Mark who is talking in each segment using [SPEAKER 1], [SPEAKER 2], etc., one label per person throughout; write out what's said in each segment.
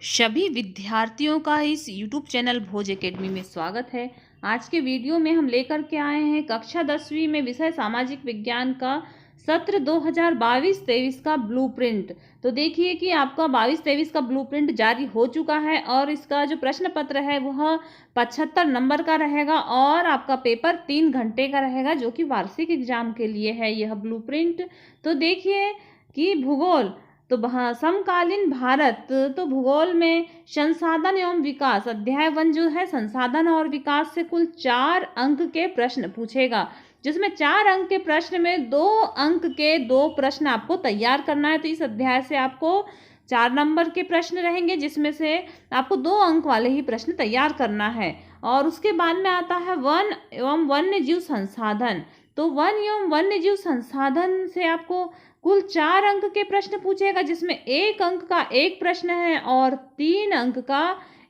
[SPEAKER 1] सभी विद्यार्थियों का इस YouTube चैनल भोज एकेडमी में स्वागत है। आज के वीडियो में हम लेकर के आए हैं कक्षा 10वीं में विषय सामाजिक विज्ञान का सत्र 2022-23 का ब्लूप्रिंट। तो देखिए कि आपका 22-23 का ब्लूप्रिंट जारी हो चुका है और इसका जो प्रश्न पत्र है वह 75 नंबर का रहेगा और आपका पेपर 3 घंटे का रहेगा, जो कि वार्षिक एग्जाम के लिए है यह ब्लूप्रिंट। तो देखिए कि भूगोल, तो समकालीन भारत, तो भूगोल में संसाधन एवं विकास अध्याय 1 जो है संसाधन और विकास से कुल 4 अंक के प्रश्न पूछेगा, जिसमें 4 अंक के प्रश्न में 2 अंक के 2 प्रश्न आपको तैयार करना है। तो इस अध्याय से आपको 4 नंबर के प्रश्न रहेंगे, जिसमें से आपको 2 अंक वाले ही प्रश्न तैयार करना है। और उसके बाद में आता है वन एवं वन्य जीव संसाधन। तो वन एवं वन्य जीव संसाधन से आपको कुल 4 अंक के प्रश्न पूछेगा, जिसमें 1 अंक का 1 प्रश्न है और 3 अंक का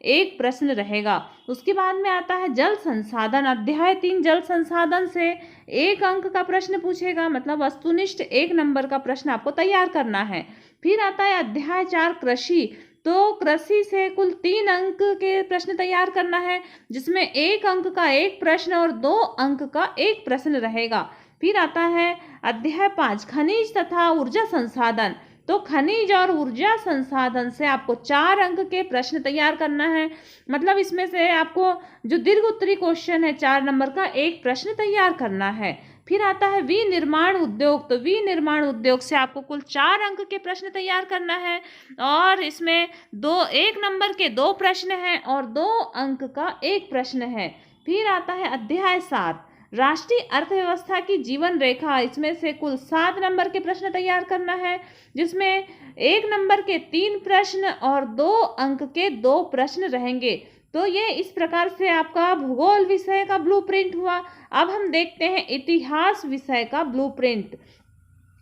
[SPEAKER 1] 1 प्रश्न रहेगा। उसके बाद में आता है जल संसाधन। अध्याय 3 जल संसाधन से 1 अंक का प्रश्न पूछेगा, मतलब वस्तुनिष्ठ 1 नंबर का प्रश्न आपको तैयार करना है। फिर आता है अध्याय 4 कृषि। तो कृषि से कुल 3 अंक के प्रश्न तैयार करना है, जिसमें 1 अंक का 1 प्रश्न और 2 अंक का 1 प्रश्न रहेगा। फिर आता है अध्याय 5 खनिज तथा ऊर्जा संसाधन। तो खनिज और ऊर्जा संसाधन से आपको 4 अंक के प्रश्न तैयार करना है, मतलब इसमें से आपको जो दीर्घ उत्तरी क्वेश्चन है 4 नंबर का 1 प्रश्न तैयार करना है। फिर आता है विनिर्माण उद्योग। तो विनिर्माण उद्योग से आपको कुल 4 अंक के प्रश्न तैयार करना है और इसमें 1 नंबर के 2 प्रश्न हैं और 2 अंक का 1 प्रश्न है। फिर आता है अध्याय 7 राष्ट्रीय अर्थव्यवस्था की जीवन रेखा। इसमें से कुल 7 नंबर के प्रश्न तैयार करना है, जिसमें 1 नंबर के 3 प्रश्न और 2 अंक के 2 प्रश्न रहेंगे। तो ये इस प्रकार से आपका भूगोल विषय का ब्लूप्रिंट हुआ। अब हम देखते हैं इतिहास विषय का ब्लूप्रिंट।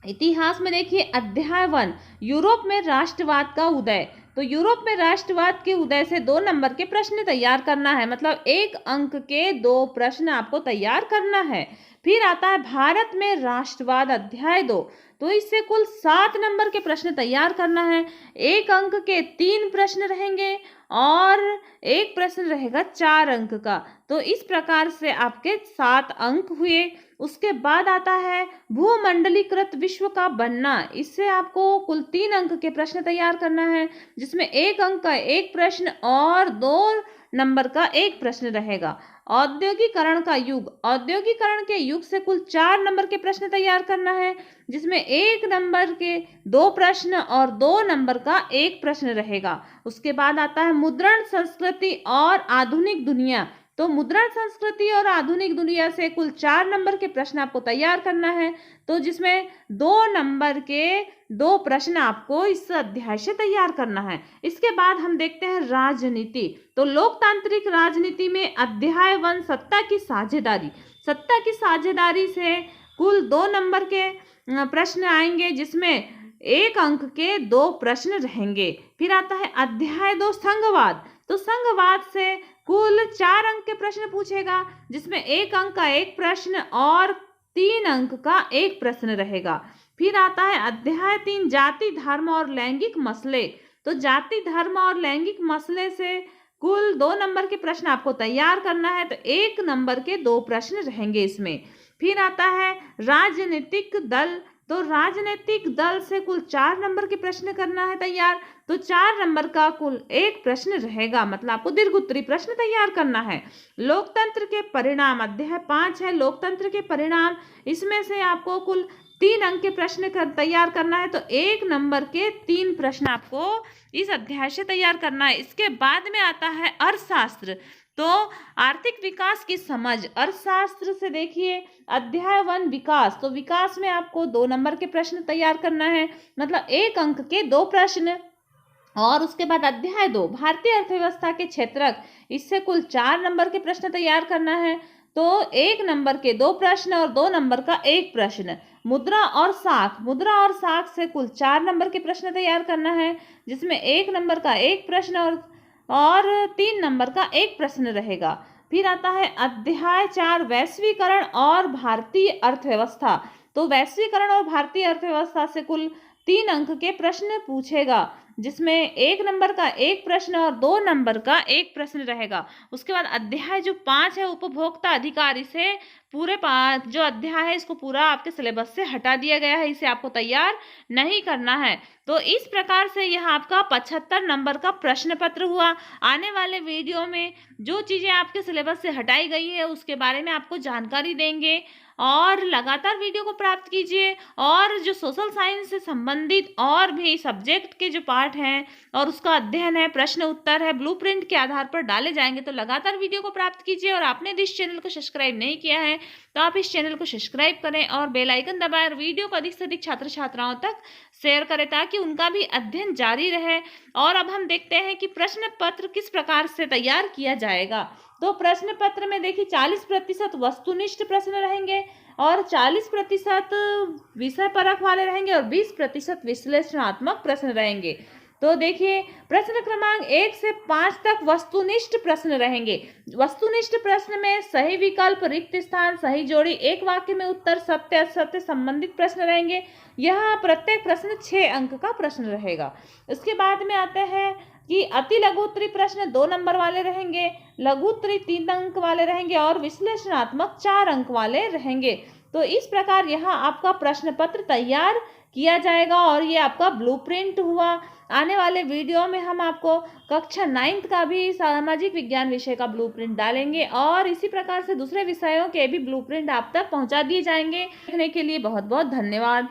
[SPEAKER 1] इतिहास में देखिए अध्याय 1 यूरोप में राष्ट्रवाद का उदय। तो यूरोप में राष्ट्रवाद के उदय से 2 नंबर के प्रश्न तैयार करना है, मतलब 1 अंक के 2 प्रश्न आपको तैयार करना है। फिर आता है भारत में राष्ट्रवाद अध्याय 2। तो इससे कुल 7 नंबर के प्रश्न तैयार करना है। 1 अंक के 3 प्रश्न रहेंगे और 1 प्रश्न रहेगा 4 अंक का। तो इस प्रकार से आपके 7 अंक हुए। उसके बाद आता है भूमंडलीकृत विश्व का बनना। इससे आपको कुल 3 अंक के प्रश्न तैयार करना है, जिसमें 1 अंक का 1 प्रश्न और 2 नंबर का 1 प्रश्न रहेगा। औद्योगिकरण का युग। औद्योगिकरण के युग से कुल 4 नंबर के प्रश्न तैयार करना है, जिसमें 1 नंबर के 2 प्रश्न और 2 नंबर का 1 प्रश्न रहेगा। उसके बाद आता है मुद्रण संस्कृति और आधुनिक दुनिया। तो मुद्रण संस्कृति और आधुनिक दुनिया से कुल 4 नंबर के प्रश्न आपको तैयार करना है, तो जिसमें 2 नंबर के 2 प्रश्न आपको इस अध्याय से तैयार करना है। इसके बाद हम देखते हैं राजनीति। तो लोकतांत्रिक राजनीति में अध्याय 1 सत्ता की साझेदारी। सत्ता की साझेदारी से कुल 2 नंबर के प्रश्न आएंगे, जिसमें 1 अंक के 2 प्रश्न रहेंगे। फिर आता है अध्याय 2 संघवाद। तो संघवाद से कुल 4 अंक के प्रश्न पूछेगा, जिसमें 1 अंक का 1 प्रश्न और 3 अंक का 1 प्रश्न रहेगा। फिर आता है अध्याय 3 जाति धर्म और लैंगिक मसले। तो जाति धर्म और लैंगिक मसले से कुल 2 नंबर के प्रश्न आपको तैयार करना है, तो 1 नंबर के 2 प्रश्न रहेंगे इसमें। फिर आता है राजनीतिक दल। तो राजनीतिक दल से कुल 4 नंबर के प्रश्न करना है तैयार, तो 4 नंबर का कुल 1 प्रश्न रहेगा, मतलब आपको दीर्घ उत्तरी प्रश्न तैयार करना है। लोकतंत्र के परिणाम अध्याय 5 है लोकतंत्र के परिणाम। इसमें से आपको कुल 3 अंक के प्रश्न तैयार करना है, तो 1 नंबर के 3 प्रश्न आपको इस अध्याय से तैयार करना है। इसके बाद में आता है अर्थशास्त्र। तो आर्थिक विकास की समझ। अर्थशास्त्र से देखिए अध्याय 1 विकास। तो विकास में आपको 2 नंबर के प्रश्न तैयार करना है, मतलब 1 अंक के 2 प्रश्न। और उसके बाद अध्याय 2 भारतीय अर्थव्यवस्था के क्षेत्रक। इससे कुल 4 नंबर के प्रश्न तैयार करना है, तो 1 नंबर के 2 प्रश्न और 2 नंबर का 1 प्रश्न। मुद्रा और साख। मुद्रा और साख से कुल 4 नंबर के प्रश्न तैयार करना है, जिसमें 1 नंबर का 1 प्रश्न और 3 नंबर का 1 प्रश्न रहेगा। फिर आता है अध्याय 4 वैश्वीकरण और भारतीय अर्थव्यवस्था। तो वैश्वीकरण और भारतीय अर्थव्यवस्था से कुल 3 अंक के प्रश्न पूछेगा, जिसमें 1 नंबर का 1 प्रश्न और 2 नंबर का 1 प्रश्न रहेगा। उसके बाद अध्याय जो 5 है उपभोक्ता अधिकार, इसे पूरे जो अध्याय है इसको पूरा आपके सिलेबस से हटा दिया गया है, इसे आपको तैयार नहीं करना है। तो इस प्रकार से यह आपका 75 नंबर का प्रश्न पत्र हुआ। आने वाले वीडियो में जो चीज़ें आपके सिलेबस से हटाई गई है उसके बारे में आपको जानकारी देंगे, और लगातार वीडियो को प्राप्त कीजिए। और जो सोशल साइंस से संबंधित और भी सब्जेक्ट के जो पार्ट हैं और उसका अध्ययन है, प्रश्न उत्तर है, ब्लूप्रिंट के आधार पर डाले जाएंगे, तो लगातार वीडियो को प्राप्त कीजिए। और आपने यदि इस चैनल को सब्सक्राइब नहीं किया है तो आप इस चैनल को सब्सक्राइब करें और बेल आइकन दबाएं और वीडियो को अधिक से अधिक छात्र छात्राओं तक शेयर करें ताकि उनका भी अध्ययन जारी रहे। और अब हम देखते हैं कि प्रश्न पत्र किस प्रकार से तैयार किया जाएगा। तो प्रश्न पत्र में देखिए 40% वस्तुनिष्ठ प्रश्न रहेंगे और 40% विषय परक वाले रहेंगे और 20% विश्लेषणात्मक प्रश्न रहेंगे। तो देखिए प्रश्न क्रमांक 1 से 5 तक वस्तुनिष्ठ प्रश्न रहेंगे। वस्तुनिष्ठ प्रश्न में सही विकल्प, रिक्त स्थान, सही जोड़ी, एक वाक्य में उत्तर, सत्य असत्य संबंधित प्रश्न रहेंगे। यह प्रत्येक प्रश्न 6 अंक का प्रश्न रहेगा। इसके बाद में आते हैं कि अति लघु उत्तरीय प्रश्न 2 नंबर वाले रहेंगे, लघु उत्तरीय 3 अंक वाले रहेंगे और विश्लेषणात्मक 4 अंक वाले रहेंगे। तो इस प्रकार यहाँ आपका प्रश्न पत्र तैयार किया जाएगा और ये आपका ब्लूप्रिंट हुआ। आने वाले वीडियो में हम आपको कक्षा 9th का भी सामाजिक विज्ञान विषय का ब्लूप्रिंट डालेंगे और इसी प्रकार से दूसरे विषयों के भी ब्लूप्रिंट आप तक पहुंचा दिए जाएंगे। देखने के लिए बहुत बहुत धन्यवाद।